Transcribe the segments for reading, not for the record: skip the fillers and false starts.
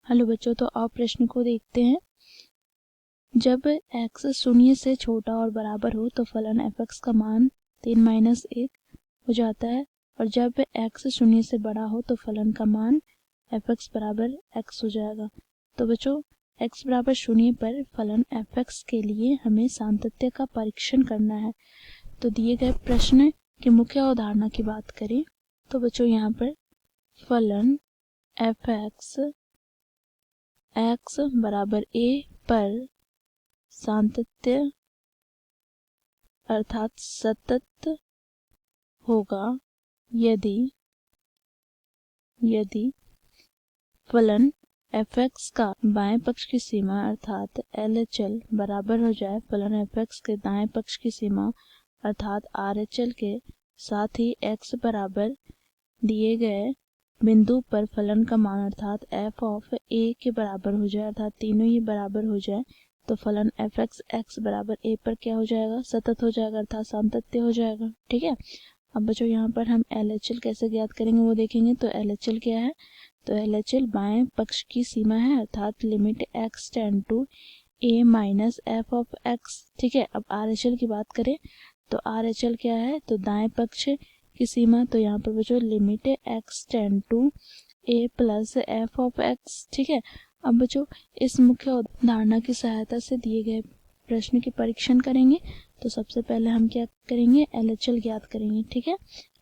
Hello बच्चों, तो आप प्रश्न को देखते हैं। जब x शून्य से छोटा और बराबर हो तो फलन f(x) का मान 3 - 1 हो जाता है, और जब x शून्य से बड़ा हो तो फलन का मान f(x) बराबर x हो जाएगा। तो बच्चों, x बराबर 0 पर फलन f(x) के लिए हमें सातत्य का परीक्षण करना है। तो दिए गए प्रश्न की मुख्य अवधारणा की बात करें तो बच्चों, यहाँ पर फलन f(x) x बराबर a पर सातत्य अर्थात सतत होगा यदि फलन f(x) का बाएं पक्ष की सीमा अर्थात LHL बराबर हो जाए फलन f(x) के दाएं पक्ष की सीमा अर्थात RHL के, साथ ही x बराबर दिए गए बिंदु पर फलन का मान अर्थात f ऑफ a के बराबर हो जाए, अर्थात तीनों ही बराबर हो जाए, तो फलन f(x) x बराबर a पर क्या हो जाएगा, सतत हो जाएगा, अर्थात सातत्य हो जाएगा। ठीक है। अब बच्चों, यहाँ पर हम LHL कैसे ज्ञात करेंगे वो देखेंगे। तो LHL क्या है, तो LHL बाएं पक्ष की सीमा है, अर्थात limit x tend to a minus f of x। ठीक है। अब RHL की बात करें तो RHL क्या है, तो दाएं पक्ष की सीमा, तो यहाँ पर बच्चों limit x tend to a plus f of x। ठीक है। अब बच्चों, इस मुख्य अवधारणा की सहायता से दिए गए प्रश्न के परीक्षण करेंगे। तो सबसे पहले हम क्या करेंगे, LHL ज्ञात करेंगे। ठीक है।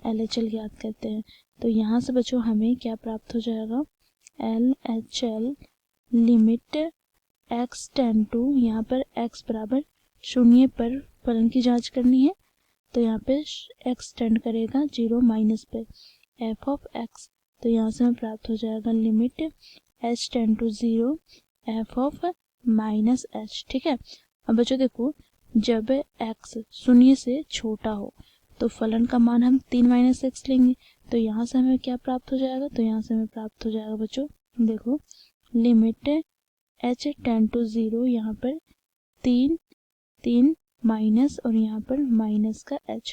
LHL ज्ञात करते हैं तो यहाँ से बच्चों हमें क्या प्राप्त हो जाएगा, LHL limit x tend to, यहाँ पर x बराबर 0 पर फलन की जांच करनी है, तो यहाँ पे x टेंड करेगा 0 माइनस पे f ऑफ x। तो यहाँ से हमें प्राप्त हो जाएगा limit h tend to 0 f of minus h। ठीक है। अब बच्चों देखो, जब x शून्य से छोटा हो तो फलन का मान हम 3 - x लेंगे, तो यहाँ से हमें क्या प्राप्त हो जाएगा, तो यहाँ से हमें प्राप्त हो जाएगा बच्चों, देखो लिमिट h टेंड टू 0, यहाँ पर 3 माइनस और यहाँ पर माइनस का h,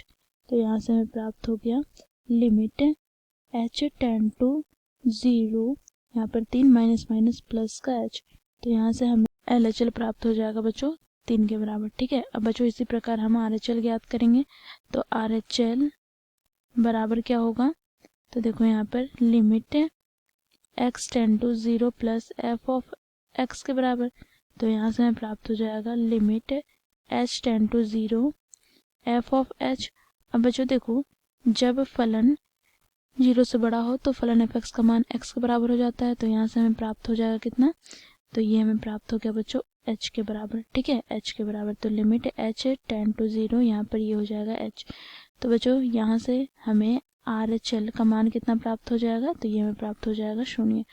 तो यहाँ से हमें प्राप्त हो गया लिमिट h टेंड टू 0, यहाँ पर 3 माइनस माइनस प्लस का h, तो यहाँ से हमें LHL प्राप्त हो जाएगा बच्चों 3 के बराबर। ठीक है। अब बच्चों इसी प्रकार हम RHL ज्ञात करेंगे। तो RHL बराबर क्या होगा, तो देखो यहाँ पर limit x tend to 0 plus f of x के बराबर, तो यहाँ से हमें प्राप्त हो जाएगा limit h tend to 0 f of h। अब बच्चों देखो, जब फलन 0 से बड़ा हो तो फलन f(x) का मान x के बराबर हो जाता है, तो यहाँ से हमें प्राप्त हो जाएगा कितना, तो ये हमें प्राप्त हो गया बच्चों h के बराबर। ठीक है, h के बराबर, तो लिमिट h टेंड टू 0, यहाँ पर ये हो जाएगा h। तो बच्चों यहाँ से हमें RHL का मान कितना प्राप्त हो जाएगा, तो ये हमें प्राप्त हो जाएगा 0।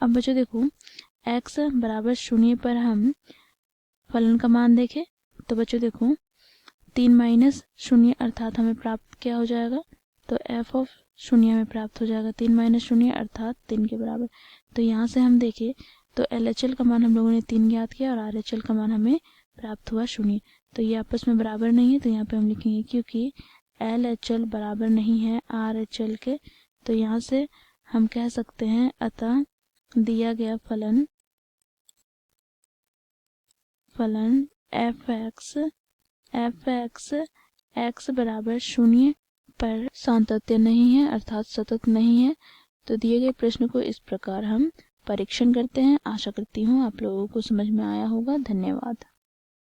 अब बच्चों देखो, x बराबर 0 पर हम फलन का मान देखें तो बच्चों देखो 3 माइनस 0 अर्थात हमें प्राप्त क्या हो जाएगा, तो f ऑफ 0 हमें प्राप्त हो जाएगा 3 माइनस 0 अर्थात 3 के बराबर। तो यहाँ से हम देखें तो LHL का मान हम लोगों ने 3 ज्ञात किया और RHL का मान हमें प्राप्त हुआ 0। तो ये आपस में बराबर नहीं है, तो यहाँ पे हम लिखेंगे क्योंकि LHL बराबर नहीं है RHL के, तो यहाँ से हम कह सकते हैं अतः दिया गया फलन f(x) x बराबर 0 पर सातत्य नहीं है, अर्थात सतत नहीं है। तो दिए गए प्रश्न को इस प्रकार हम परीक्षण करते हैं। आशा करती हूँ आप लोगों को समझ में आया होगा। धन्यवाद।